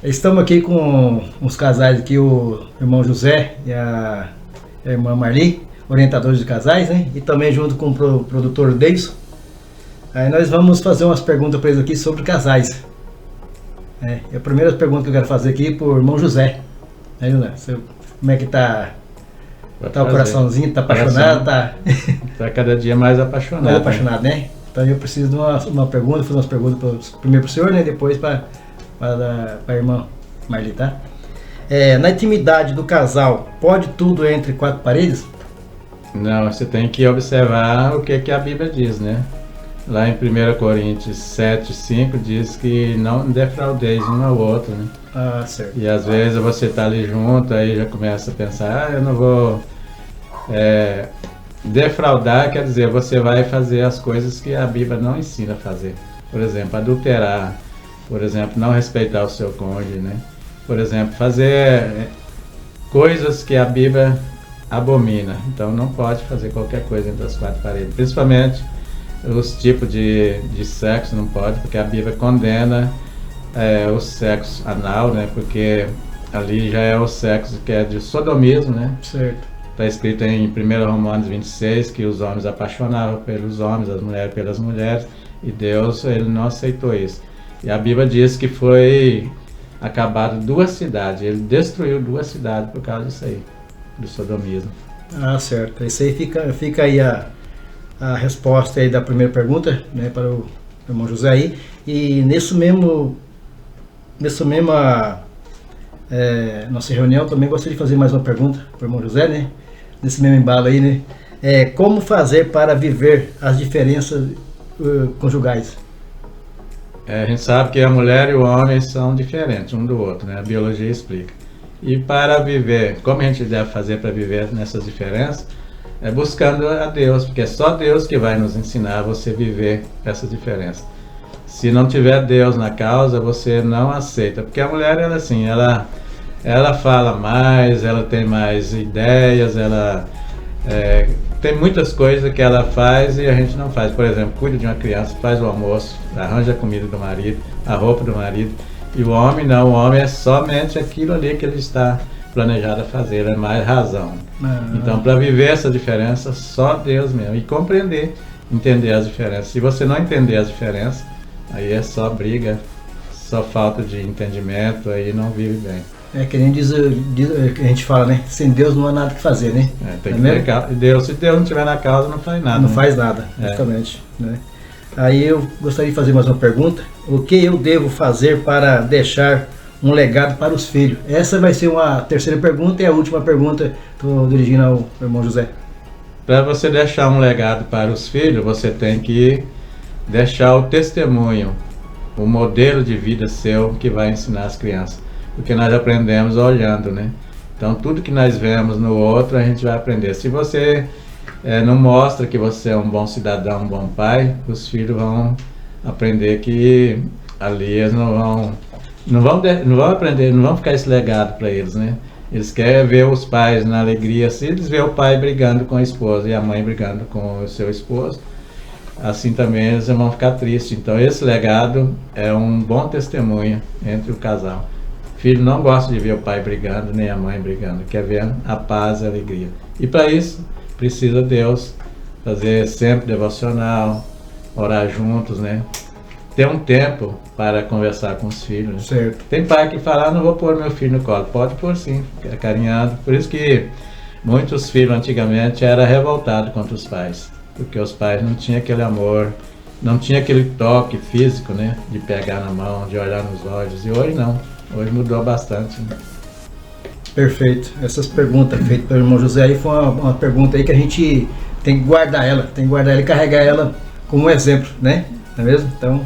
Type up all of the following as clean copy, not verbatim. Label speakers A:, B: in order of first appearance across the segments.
A: Estamos aqui com uns casais aqui, o irmão José e a irmã Marli, orientadores de casais, né? E também junto com o produtor Deison. Aí nós vamos fazer umas perguntas para eles aqui sobre casais. A primeira pergunta que eu quero fazer aqui para o irmão José. Aí, José, como é que tá o coraçãozinho? Tá apaixonado? Tá
B: cada dia mais apaixonado.
A: Mais apaixonado, né? Então eu preciso de uma pergunta, fazer umas perguntas primeiro para o senhor, né? Depois para a irmã Marli, tá? Na intimidade do casal, pode tudo entre quatro paredes?
B: Não, você tem que observar o que a Bíblia diz, né? Lá em 1 Coríntios 7:5 diz que não defraudeis um ao outro, né?
A: Ah, certo.
B: E às vezes você está ali junto, aí já começa a pensar, eu não vou defraudar, quer dizer, você vai fazer as coisas que a Bíblia não ensina a fazer. Por exemplo, adulterar, por exemplo, não respeitar o seu cônjuge, né? Por exemplo, fazer coisas que a Bíblia abomina. Então não pode fazer qualquer coisa entre as quatro paredes, principalmente os tipos de sexo não pode, porque a Bíblia condena o sexo anal, né? Porque ali já é o sexo que é de sodomismo, né?
A: Certo.
B: Está escrito em 1 Romanos 26 que os homens apaixonavam pelos homens, as mulheres pelas mulheres, e Deus ele não aceitou isso. E a Bíblia diz que foi acabado 2 cidades, ele destruiu 2 cidades por causa disso aí, do sodomismo.
A: Ah, certo. Isso aí fica aí a resposta aí da primeira pergunta, né, para o irmão José aí. E nessa mesma nossa reunião também gostaria de fazer mais uma pergunta para o irmão José, né? Nesse mesmo embalo aí, né? Como fazer para viver as diferenças conjugais?
B: A gente sabe que a mulher e o homem são diferentes um do outro, né? A biologia explica. E para viver, como a gente deve fazer para viver nessas diferenças? Buscando a Deus, porque é só Deus que vai nos ensinar a você viver essas diferenças. Se não tiver Deus na causa, você não aceita, porque a mulher ela assim, ela fala mais, ela tem mais ideias, ela tem muitas coisas que ela faz e a gente não faz. Por exemplo, cuida de uma criança, faz o almoço, arranja a comida do marido, a roupa do marido. E o homem não, o homem é somente aquilo ali que ele está planejado a fazer, é mais razão. Então, para viver essa diferença, só Deus mesmo. E compreender, entender as diferenças. Se você não entender as diferenças, aí é só briga, só falta de entendimento, aí não vive bem.
A: Que nem diz que a gente fala, né? Sem Deus não há nada que fazer, né?
B: Tem que ter Deus. Se Deus não estiver na causa, não faz nada.
A: Não faz nada, justamente. Né? Aí eu gostaria de fazer mais uma pergunta. O que eu devo fazer para deixar um legado para os filhos? Essa vai ser uma terceira pergunta e a última pergunta estou dirigindo ao irmão José.
B: Para você deixar um legado para os filhos, você tem que deixar o testemunho, o modelo de vida seu que vai ensinar as crianças. Porque nós aprendemos olhando, né? Então tudo que nós vemos no outro a gente vai aprender. Se você não mostra que você é um bom cidadão, um bom pai, os filhos vão aprender que ali eles não vão aprender, não vão ficar esse legado para eles, né? Eles querem ver os pais na alegria. Se eles verem o pai brigando com a esposa e a mãe brigando com o seu esposo, assim também eles vão ficar tristes. Então esse legado é um bom testemunho entre o casal. O filho não gosta de ver o pai brigando, nem a mãe brigando, quer ver a paz e a alegria. E para isso, precisa Deus fazer sempre devocional, orar juntos, né? Ter um tempo para conversar com os filhos. Né?
A: Certo.
B: Tem pai que fala, não vou pôr meu filho no colo. Pode pôr sim, acarinhado. Por isso que muitos filhos antigamente eram revoltados contra os pais, porque os pais não tinham aquele amor, não tinham aquele toque físico, né? De pegar na mão, de olhar nos olhos. E hoje não. Hoje mudou bastante. Né?
A: Perfeito. Essas perguntas feitas pelo irmão José aí foi uma pergunta aí que a gente tem que guardar ela e carregar ela como exemplo, né? Não é mesmo? Então,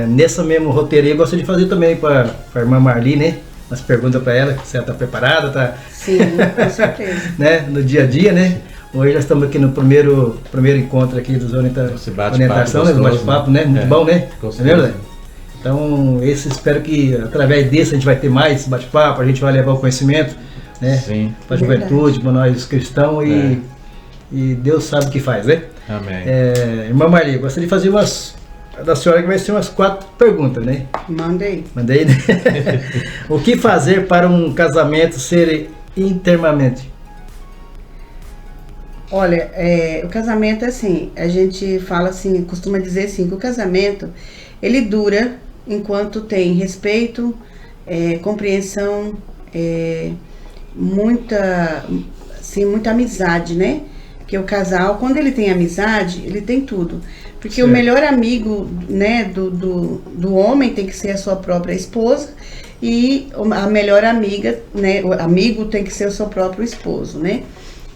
A: nessa mesmo roteiro aí, eu gostaria de fazer também para a irmã Marli, né? Umas perguntas para ela, se ela está preparada, tá?
C: Sim, com certeza.
A: Né? No dia a dia, né? Hoje nós estamos aqui no primeiro encontro aqui dos orientação, né? Do bate-papo, né? Muito bom, né? É verdade? Então, espero que através desse a gente vai ter mais bate-papo, a gente vai levar o conhecimento, né? Para a juventude, para nós cristãos e Deus sabe o que faz, né?
B: Amém.
A: Irmã Marli, gostaria de fazer da senhora que vai ser umas 4 perguntas, né?
C: Mandei.
A: Mandei, né? O que fazer para um casamento ser inteiramente?
C: Olha, o casamento é assim, a gente fala assim, costuma dizer assim, que o casamento, ele dura enquanto tem respeito, compreensão, muita amizade, né? Porque o casal, quando ele tem amizade, ele tem tudo. Porque
A: certo.
C: O melhor amigo, né, do homem tem que ser a sua própria esposa, e a melhor amiga, né, o amigo tem que ser o seu próprio esposo, né?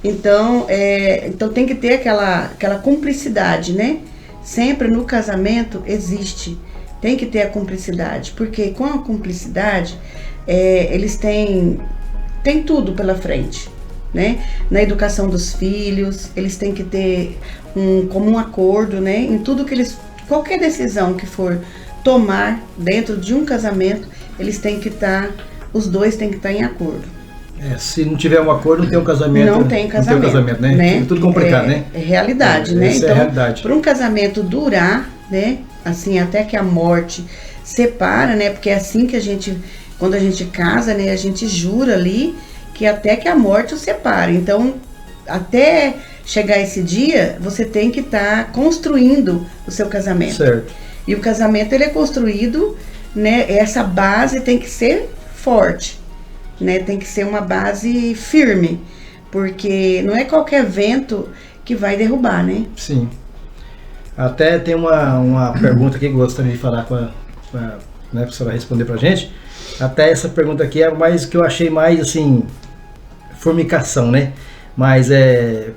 C: Então tem que ter aquela cumplicidade, né? Sempre no casamento tem que ter a cumplicidade, porque com a cumplicidade eles têm tudo pela frente, né? Na educação dos filhos, eles têm que ter um comum acordo, né? Em tudo que qualquer decisão que for tomar dentro de um casamento, os dois têm que estar em acordo.
A: Se não tiver um acordo, não tem um casamento.
C: Não tem casamento,
A: não tem um casamento, né? Fica tudo complicado, né?
C: É realidade, né?
A: Essa
C: então,
A: é a realidade.
C: Para um casamento durar, né? Assim, até que a morte separa, né? Porque é assim que quando a gente casa, né? A gente jura ali que até que a morte o separe. Então, até chegar esse dia, você tem que estar construindo o seu casamento.
A: Certo.
C: E o casamento, ele é construído, né? Essa base tem que ser forte, né? Tem que ser uma base firme, porque não é qualquer vento que vai derrubar, né?
A: Sim. Até tem uma pergunta aqui que eu gostaria de falar né, para a senhora responder pra gente. Até essa pergunta aqui é mais que eu achei mais assim, fornicação, né? Mas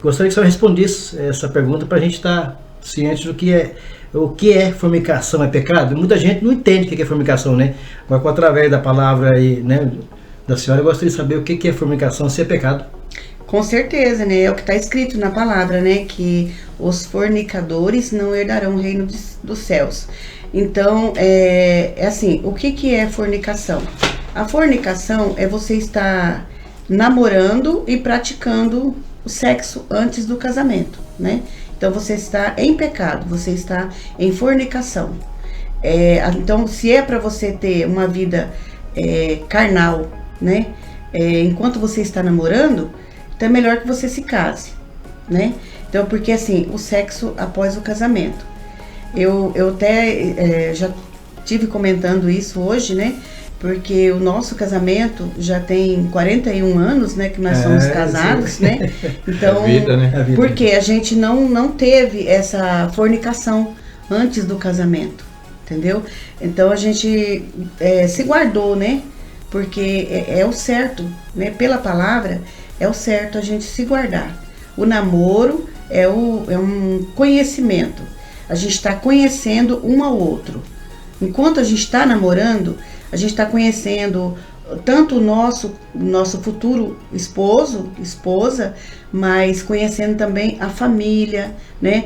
A: gostaria que a senhora respondesse essa pergunta para a gente estar ciente do que é. O que é fornicação? É pecado? Muita gente não entende o que é fornicação, né? Mas através da palavra aí, né, da senhora, eu gostaria de saber o que é fornicação, se é pecado.
C: Com certeza, né? É o que está escrito na palavra, né? Que os fornicadores não herdarão o reino dos céus. Então, assim, o que é fornicação? A fornicação é você estar namorando e praticando o sexo antes do casamento, né? Então, você está em pecado, você está em fornicação. Então, se é para você ter uma vida carnal, né? Enquanto você está namorando, então é melhor que você se case, né? Então, porque assim, o sexo após o casamento. Eu até já tive comentando isso hoje, né? Porque o nosso casamento já tem 41 anos, né? Que nós somos casados,
A: sim.
C: né? Então,
B: vida, né?
C: Porque a gente não teve essa fornicação antes do casamento, entendeu? Então, a gente se guardou, né? Porque é o certo, né? Pela palavra, é o certo a gente se guardar. O namoro é um conhecimento. A gente está conhecendo um ao outro. Enquanto a gente está namorando, a gente está conhecendo tanto o nosso futuro esposo, esposa, mas conhecendo também a família, né?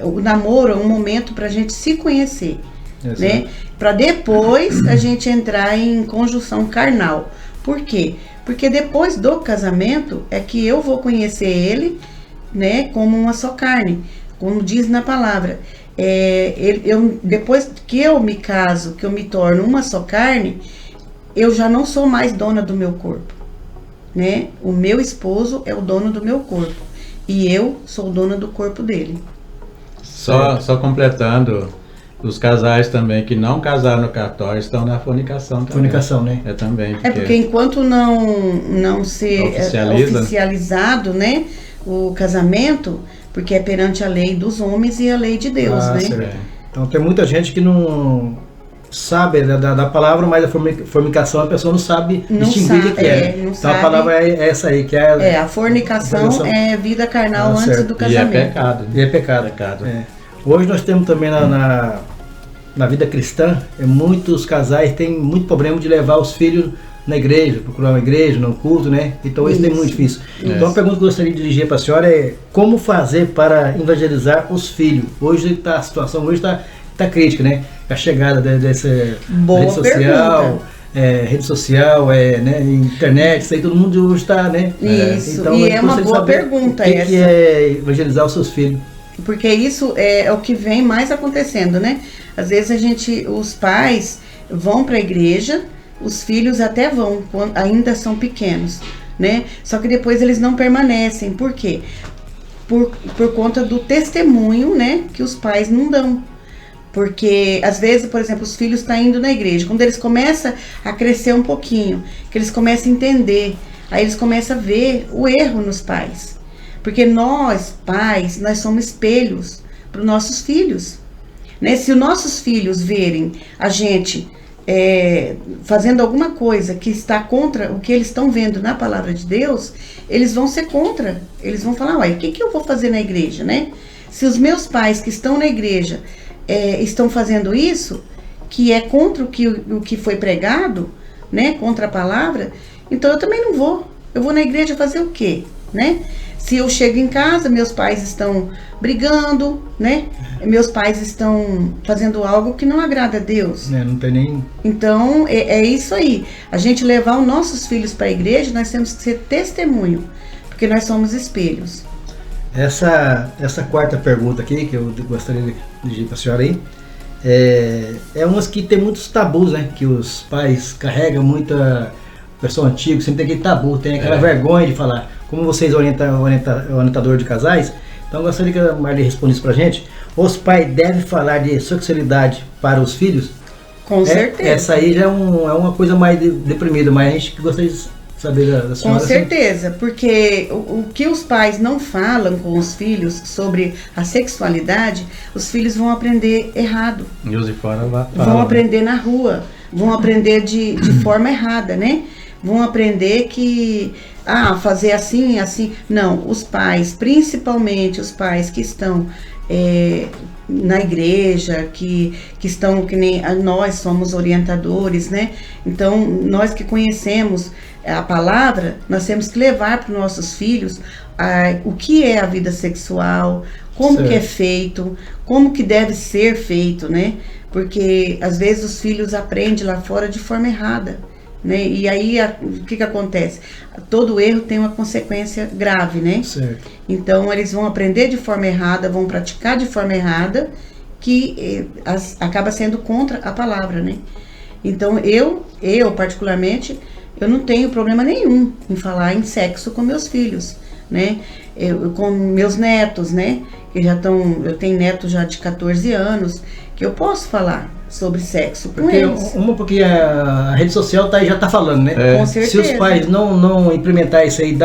C: O namoro é um momento para a gente se conhecer, né? Para depois a gente entrar em conjunção carnal. Por quê? Porque depois do casamento é que eu vou conhecer ele, né, como uma só carne, como diz na palavra. Depois que eu me caso, que eu me torno uma só carne, eu já não sou mais dona do meu corpo, né? O meu esposo é o dono do meu corpo e eu sou dona do corpo dele.
B: Só completando, os casais também que não casaram no cartório estão na fornicação também.
A: Fornicação, né?
B: Também.
C: Porque enquanto não ser oficializado, né, o casamento, porque é perante a lei dos homens e a lei de Deus, né?
A: Certo. Então tem muita gente que não sabe da palavra, mas a fornicação a pessoa não sabe distinguir o que é. Então
C: sabe.
A: A palavra é essa aí, que é
C: a fornicação é vida carnal antes
A: certo.
C: do casamento.
B: E é pecado.
A: E é pecado. Hoje nós temos também na vida cristã, muitos casais têm muito problema de levar os filhos na igreja, procurar uma igreja, no culto, né? Então isso é muito difícil. Então a pergunta que eu gostaria de dirigir para a senhora é como fazer para evangelizar os filhos? A situação hoje está crítica, né? A chegada dessa rede social, né? Internet, isso aí todo mundo hoje está, né?
C: Isso,
A: então,
C: e é uma boa pergunta
A: essa. O que é evangelizar os seus filhos?
C: porque isso é o que vem mais acontecendo, né? Às vezes os pais vão para a igreja, os filhos até vão, quando ainda são pequenos, né? Só que depois eles não permanecem. Por quê? Por conta do testemunho, né, que os pais não dão. Porque, às vezes, por exemplo, os filhos estão indo na igreja. Quando eles começam a crescer um pouquinho, que eles começam a entender, aí eles começam a ver o erro nos pais. Porque nós, pais, nós somos espelhos para os nossos filhos. Né? Se os nossos filhos verem a gente fazendo alguma coisa que está contra o que eles estão vendo na palavra de Deus, eles vão ser contra. Eles vão falar, uai, o que eu vou fazer na igreja, né? Se os meus pais que estão na igreja estão fazendo isso, que é contra o que foi pregado, né? Contra a palavra, então eu também não vou. Eu vou na igreja fazer o quê, né? Se eu chego em casa, meus pais estão brigando, né? Meus pais estão fazendo algo que não agrada a Deus.
A: Não tem nem...
C: Então, é isso aí. A gente levar os nossos filhos para a igreja, nós temos que ser testemunho, porque nós somos espelhos.
A: Essa quarta pergunta aqui, que eu gostaria de dirigir para a senhora aí, é umas que tem muitos tabus, né? Que os pais carregam muita... O pessoal antigo sempre tem aquele tabu, tem aquela vergonha de falar. Como vocês orientador de casais, então eu gostaria que a Marli respondesse pra gente. Os pais devem falar de sexualidade para os filhos?
C: Com certeza.
A: Essa aí já é uma coisa mais deprimida, mas a gente gostaria de saber da senhora.
C: Com certeza, assim. Porque o que os pais não falam com os filhos sobre a sexualidade, os filhos vão aprender errado.
B: E os de fora
C: vão aprender na rua, vão aprender de forma errada, né? Vão aprender que fazer assim, assim. Não, os pais, principalmente os pais que estão na igreja, que estão, que nem nós somos orientadores, né? Então, nós que conhecemos a palavra, nós temos que levar para os nossos filhos o que é a vida sexual, como que é feito, como que deve ser feito, né? Porque, às vezes, os filhos aprendem lá fora de forma errada. Né? E aí o que acontece? Todo erro tem uma consequência grave, né? Certo. Então eles vão aprender de forma errada, vão praticar de forma errada, que acaba sendo contra a palavra, né? Então eu particularmente, eu não tenho problema nenhum em falar em sexo com meus filhos, né? Com meus netos, né? Que eu tenho netos já de 14 anos, que eu posso falar sobre sexo com eles.
A: Porque a rede social já tá falando, né?
C: Com certeza.
A: Se os pais não implementar isso aí,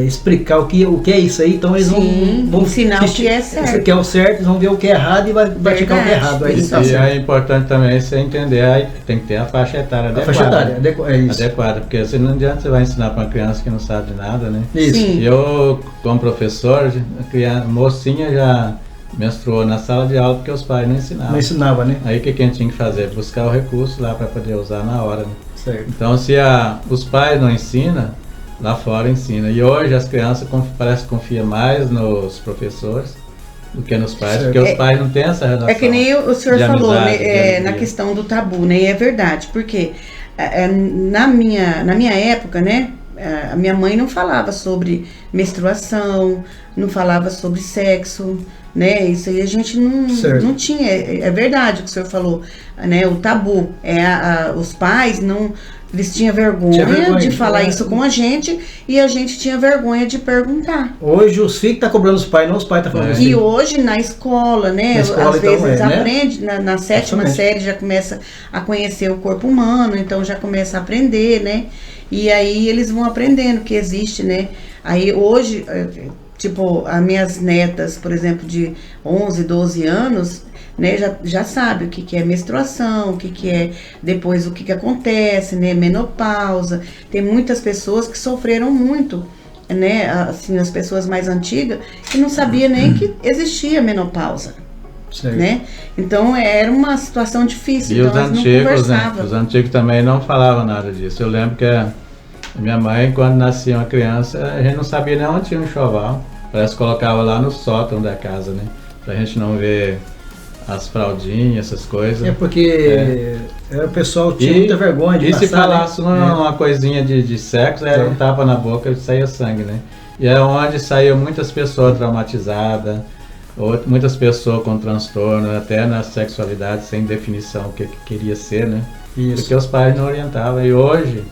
A: explicar o que é isso aí, então eles vão
C: ensinar o que é certo.
A: O que é o certo, eles vão ver o que é errado e vai praticar o que é errado. Aí
B: e é importante também você entender, tem que ter a faixa etária adequada. A faixa etária,
A: é isso.
B: Adequada, porque assim, não adianta você vai ensinar para uma criança que não sabe de nada, né?
A: Isso.
B: Sim. Eu, como professor, a mocinha já menstruou na sala de aula porque os pais não ensinavam.
A: Não ensinava, né?
B: Aí o que a gente tinha que fazer? Buscar o recurso lá para poder usar na hora, né?
A: Certo.
B: Então, se os pais não ensinam, lá fora ensina. E hoje as crianças parece que confiam mais nos professores do que nos pais, porque os pais não têm essa relação.
C: É que nem o senhor falou, né, na questão do tabu, né? E é verdade, porque na minha época, né, a minha mãe não falava sobre menstruação, não falava sobre sexo, né? Isso aí a gente não tinha. É verdade o que o senhor falou, né? O tabu. Os pais não... Eles tinham vergonha de falar isso com a gente e a gente tinha vergonha de perguntar.
A: Hoje os filhos estão cobrando os pais, não os pais estão falando isso.
C: E hoje na escola, né? Às vezes aprende, na sétima série já começa a conhecer o corpo humano, então já começa a aprender, né? E aí eles vão aprendendo que existe, né? Aí hoje, tipo, as minhas netas, por exemplo, de 11, 12 anos... Né, já sabe o que é menstruação, o que é depois o que acontece, né, menopausa. Tem muitas pessoas que sofreram muito, né, assim, as pessoas mais antigas, que não sabiam nem que existia menopausa. Né? Então era uma situação difícil.
B: E
C: então,
B: os antigos, né, os antigos também não falavam nada disso. Eu lembro que a minha mãe, quando nascia uma criança, a gente não sabia nem onde tinha um enxoval. Parece que colocava lá no sótão da casa, né, pra gente não ver as fraldinhas, essas coisas.
A: É porque o pessoal tinha muita vergonha de
B: passar.
A: E
B: se falasse uma coisinha de sexo, era um tapa na boca e saía sangue, né? E é onde saíam muitas pessoas traumatizadas, Muitas pessoas com transtorno, até na sexualidade, sem definição o que queria ser, né?
A: Isso.
B: Porque os pais não orientavam. E hoje,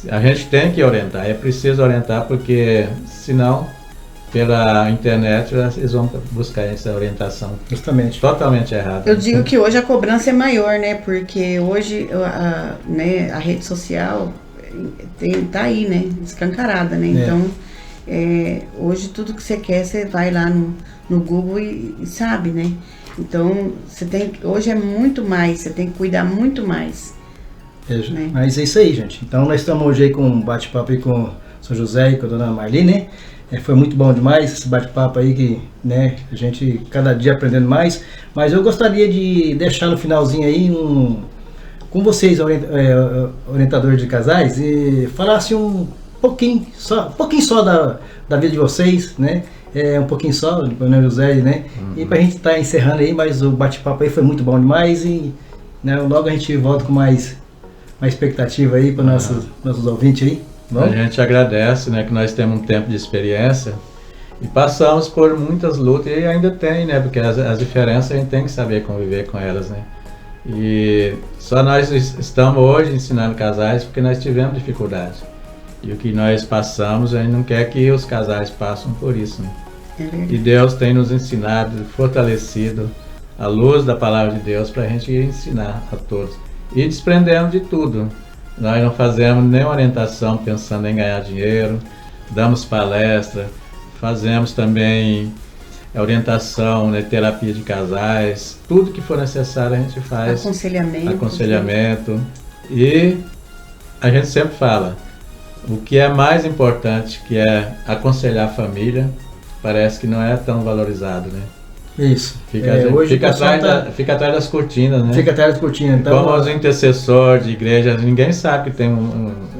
B: a gente tem que orientar, é preciso orientar, porque senão, pela internet, eles vão buscar essa orientação
A: Justamente.
B: totalmente errada.
C: Eu digo que hoje a cobrança é maior, né? Porque hoje a rede social tá aí, né? Escancarada, né? Então, hoje tudo que você quer, você vai lá no Google e sabe, né? Então, hoje é muito mais, você tem que cuidar muito mais. Né?
A: Mas é isso aí, gente. Então, nós estamos hoje aí com um bate-papo aí com o São José e com a dona Marli, né? Foi muito bom demais esse bate-papo aí, que, né, a gente cada dia aprendendo mais. Mas eu gostaria de deixar no finalzinho aí com vocês, orientadores de casais, e falasse um pouquinho só da vida de vocês, né? Um pouquinho só, do Dona José, né? E pra gente estar encerrando aí, mas o bate-papo aí foi muito bom demais e, né, logo a gente volta com mais expectativa aí para nossos ouvintes aí. Bom?
B: A gente agradece, né, que nós temos um tempo de experiência e passamos por muitas lutas e ainda tem, né? Porque as diferenças a gente tem que saber conviver com elas, né? E só nós estamos hoje ensinando casais porque nós tivemos dificuldade. E o que nós passamos, a gente não quer que os casais passem por isso, né? E Deus tem nos ensinado, fortalecido a luz da palavra de Deus para a gente ensinar a todos. E desprendemos de tudo. Nós não fazemos nenhuma orientação pensando em ganhar dinheiro, damos palestra, fazemos também orientação, né, terapia de casais, tudo que for necessário a gente faz. Aconselhamento. E a gente sempre fala, o que é mais importante, que é aconselhar a família, parece que não é tão valorizado, né?
A: Isso.
B: Hoje fica atrás das cortinas, né?
A: Fica atrás das cortinas. Então,
B: como os intercessores de igreja, ninguém sabe que tem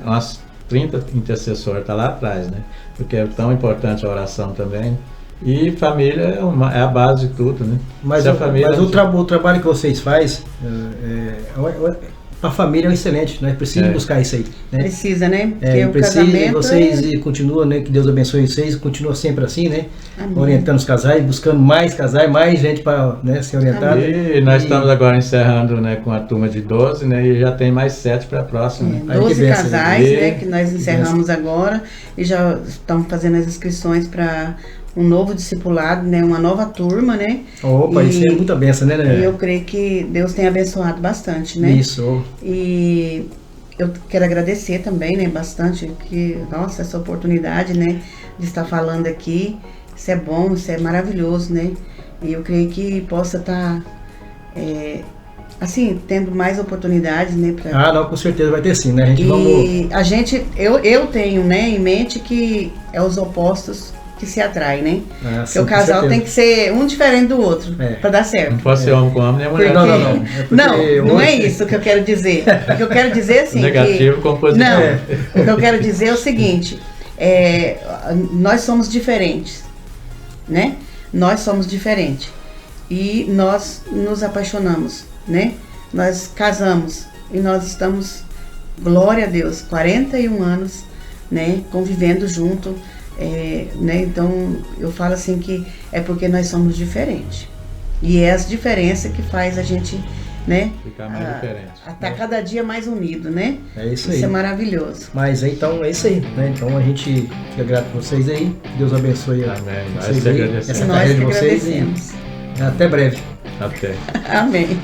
B: umas 30 intercessores, tá lá atrás, né? Porque é tão importante a oração também. E família é a base de tudo, né?
A: Mas o trabalho que vocês fazem a família é excelente, né? Precisa buscar isso aí, né?
C: Precisa, né?
A: Porque o casamento vocês continuam, né? Que Deus abençoe vocês, continua sempre assim, né? Amém. Orientando os casais, buscando mais casais, mais gente para, né, ser orientado.
B: E nós estamos agora encerrando, né, com a turma de 12, né? E já tem mais 7 para a próxima.
C: 12 casais, né? Que nós encerramos agora e já estamos fazendo as inscrições para um novo discipulado, né? Uma nova turma, né?
A: Opa, isso é muita benção, né?
C: E eu creio que Deus tem abençoado bastante, né?
A: Isso.
C: E eu quero agradecer também, né? Bastante, que, nossa, essa oportunidade, né? De estar falando aqui. Isso é bom, isso é maravilhoso, né? E eu creio que possa estar, assim, tendo mais oportunidades, né?
A: Não, com certeza vai ter sim, né?
C: Eu tenho, né, em mente que é os opostos que se atrai, né? Porque o casal tem que ser um diferente do outro para dar certo.
B: Não pode ser homem com homem, nem mulher.
C: Não é isso que eu quero dizer. O que eu quero dizer é assim.
B: Negativo com positivo.
C: Não, o que eu quero dizer é o seguinte: nós somos diferentes, né? Nós somos diferentes e nós nos apaixonamos, né? Nós casamos e nós estamos, glória a Deus, 41 anos, né? Convivendo junto. Né? Então eu falo assim que é porque nós somos diferentes e é essa diferença que faz a gente, né,
B: ficar mais diferente,
C: tá cada dia mais unido, né?
A: É isso aí.
C: Isso é maravilhoso.
A: Mas então é isso aí, né? Então a gente fica grato por vocês aí, Deus abençoe vocês aí, essa carreira de vocês e até breve.
B: Até.
C: Amém.